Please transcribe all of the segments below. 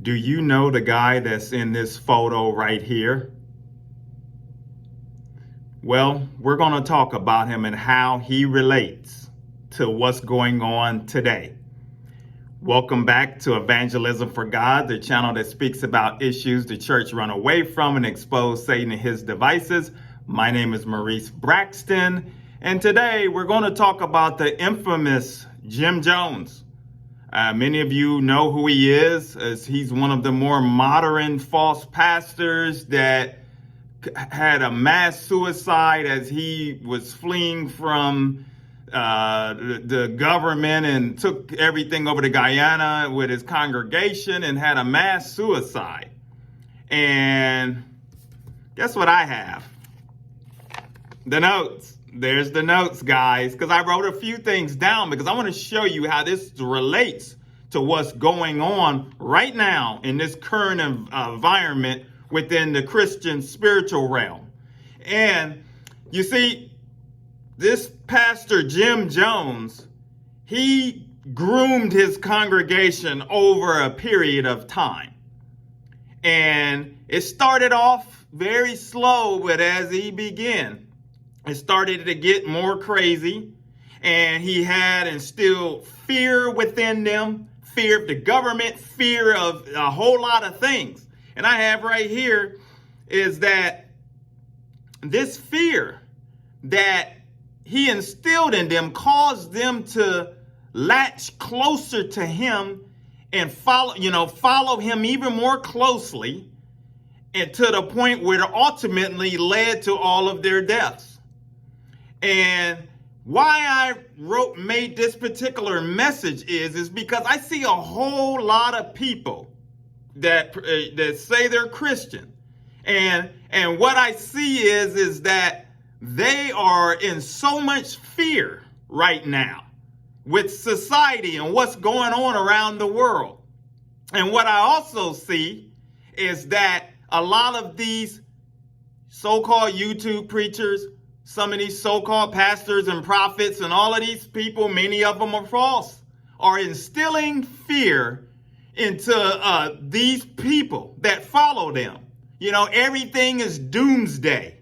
Do you know the guy that's in this photo right here? Well, we're going to talk about him and how he relates to what's going on today. Welcome back to Evangelism for God, the channel that speaks about issues the church run away from and expose Satan and his devices. My name is Maurice Braxton, and today we're going to talk about the infamous Jim Jones. Many of you know who he is, as he's one of the more modern false pastors that had a mass suicide as he was fleeing from the government and took everything over to Guyana with his congregation and had a mass suicide. And guess what I have? The notes. There's the notes, guys, because I wrote a few things down because I want to show you how this relates to what's going on right now in this current environment within the Christian spiritual realm. And you see, this pastor Jim Jones, he groomed his congregation over a period of time. And it started off very slow, but as he began, it started to get more crazy, and he had instilled fear within them, fear of the government, fear of a whole lot of things. And I have right here is that this fear that he instilled in them caused them to latch closer to him and follow him even more closely, and to the point where it ultimately led to all of their deaths. And why I made this particular message is because I see a whole lot of people that say they're Christian, and what I see is that they are in so much fear right now with society and what's going on around the world. And what I also see is that a lot of these so-called YouTube preachers, some of these so-called pastors and prophets and all of these people, many of them are false, are instilling fear into these people that follow them. You know, everything is doomsday.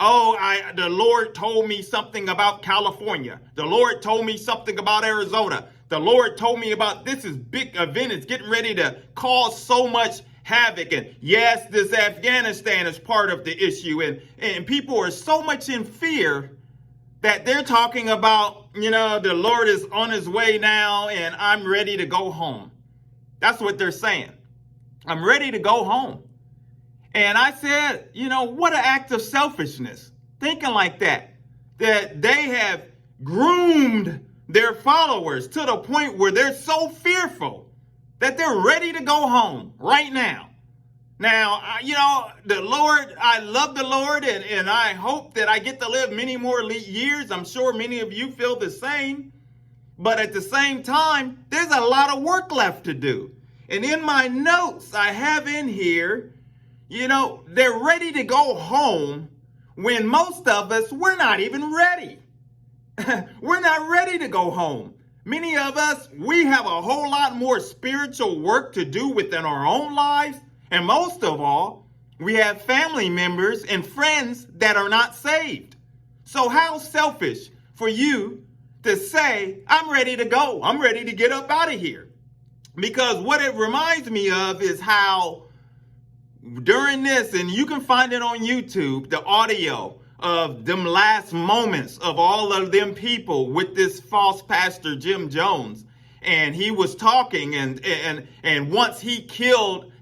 Oh, the Lord told me something about California. The Lord told me something about Arizona. The Lord told me about this big event. It's getting ready to cause so much havoc. And yes, this Afghanistan is part of the issue. And people are so much in fear that they're talking about, the Lord is on his way now and I'm ready to go home. That's what they're saying. I'm ready to go home. And I said, what an act of selfishness, thinking like that they have groomed their followers to the point where they're so fearful that they're ready to go home right now. Now, the Lord, I love the Lord, and I hope that I get to live many more years. I'm sure many of you feel the same. But at the same time, there's a lot of work left to do. And in my notes, I have in here, they're ready to go home when most of us, we're not even ready. We're not ready to go home. Many of us, we have a whole lot more spiritual work to do within our own lives. And most of all, we have family members and friends that are not saved. So how selfish for you to say, I'm ready to go. I'm ready to get up out of here. Because what it reminds me of is how during this, and you can find it on YouTube, the audio of them last moments of all of them people with this false pastor, Jim Jones. And he was talking, and once he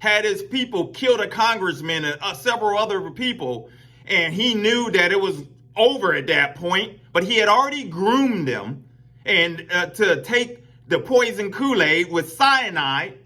had his people killed a congressman and several other people, and he knew that it was over at that point, but he had already groomed them and to take the poison Kool-Aid with cyanide.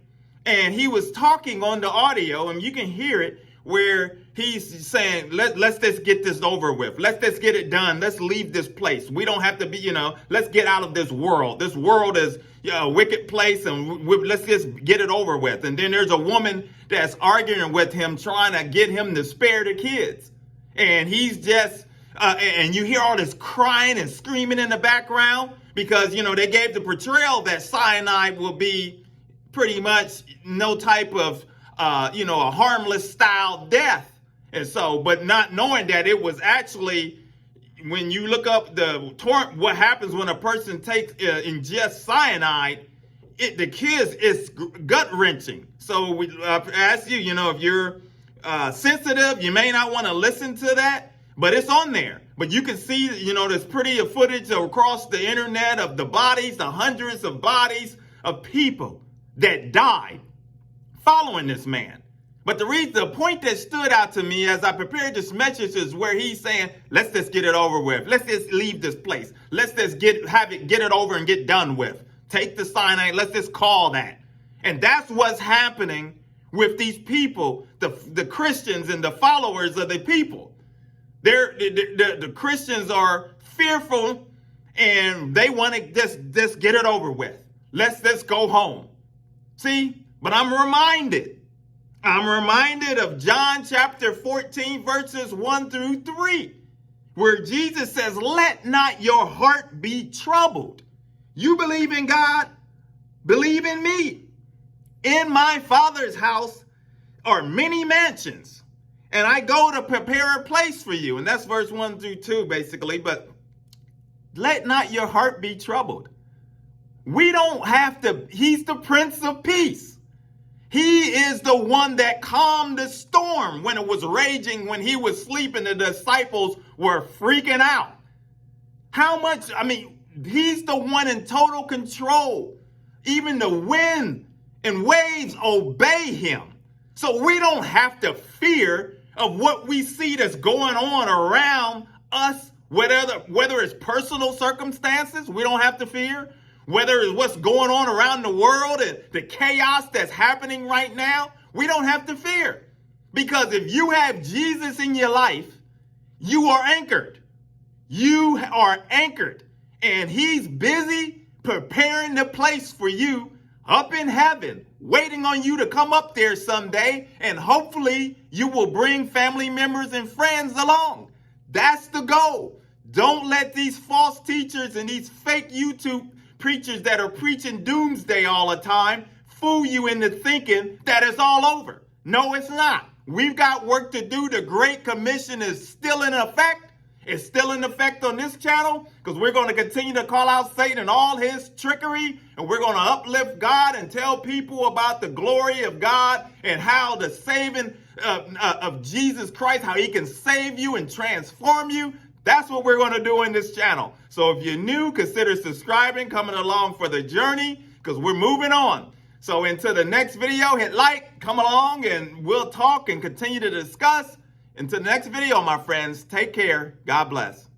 And he was talking on the audio, and you can hear it, where he's saying, let's just get this over with. Let's just get it done. Let's leave this place. We don't have to be, let's get out of this world. This world is a wicked place, and let's just get it over with. And then there's a woman that's arguing with him, trying to get him to spare the kids. And he's just, and you hear all this crying and screaming in the background because, they gave the portrayal that cyanide will be pretty much no type of, a harmless style death. And so, but not knowing that it was actually, when you look up what happens when a person ingests cyanide, the kids is gut wrenching. So we ask you, if you're sensitive, you may not want to listen to that, but it's on there. But you can see, there's pretty footage across the internet of the bodies, the hundreds of bodies of people that died following this man. But the point that stood out to me as I prepared this message is where he's saying, let's just get it over with. Let's just leave this place. Let's just get it over and get done with. Take the cyanide. Let's just call that. And that's what's happening with these people, the Christians and the followers of the people. The Christians are fearful and they want to just get it over with. Let's just go home. See, but I'm reminded of John chapter 14, verses 1-3, where Jesus says, let not your heart be troubled. You believe in God, believe in me. In my Father's house are many mansions, and I go to prepare a place for you. And that's verse 1-2, basically. But let not your heart be troubled. We don't have to, he's the Prince of Peace. He is the one that calmed the storm when it was raging, when he was sleeping, the disciples were freaking out. He's the one in total control. Even the wind and waves obey him. So we don't have to fear of what we see that's going on around us, whether it's personal circumstances, we don't have to fear. Whether it's what's going on around the world and the chaos that's happening right now, we don't have to fear. Because if you have Jesus in your life, you are anchored. You are anchored. And he's busy preparing the place for you up in heaven, waiting on you to come up there someday. And hopefully you will bring family members and friends along. That's the goal. Don't let these false teachers and these fake YouTube preachers that are preaching doomsday all the time fool you into thinking that it's all over. No, it's not. We've got work to do. The Great Commission is still in effect. It's still in effect on this channel because we're going to continue to call out Satan and all his trickery, and we're going to uplift God and tell people about the glory of God and how the saving of Jesus Christ, how he can save you and transform you. That's what we're going to do in this channel. So if you're new, consider subscribing, coming along for the journey, because we're moving on. So until the next video, hit like, come along, and we'll talk and continue to discuss. Until the next video, my friends, take care. God bless.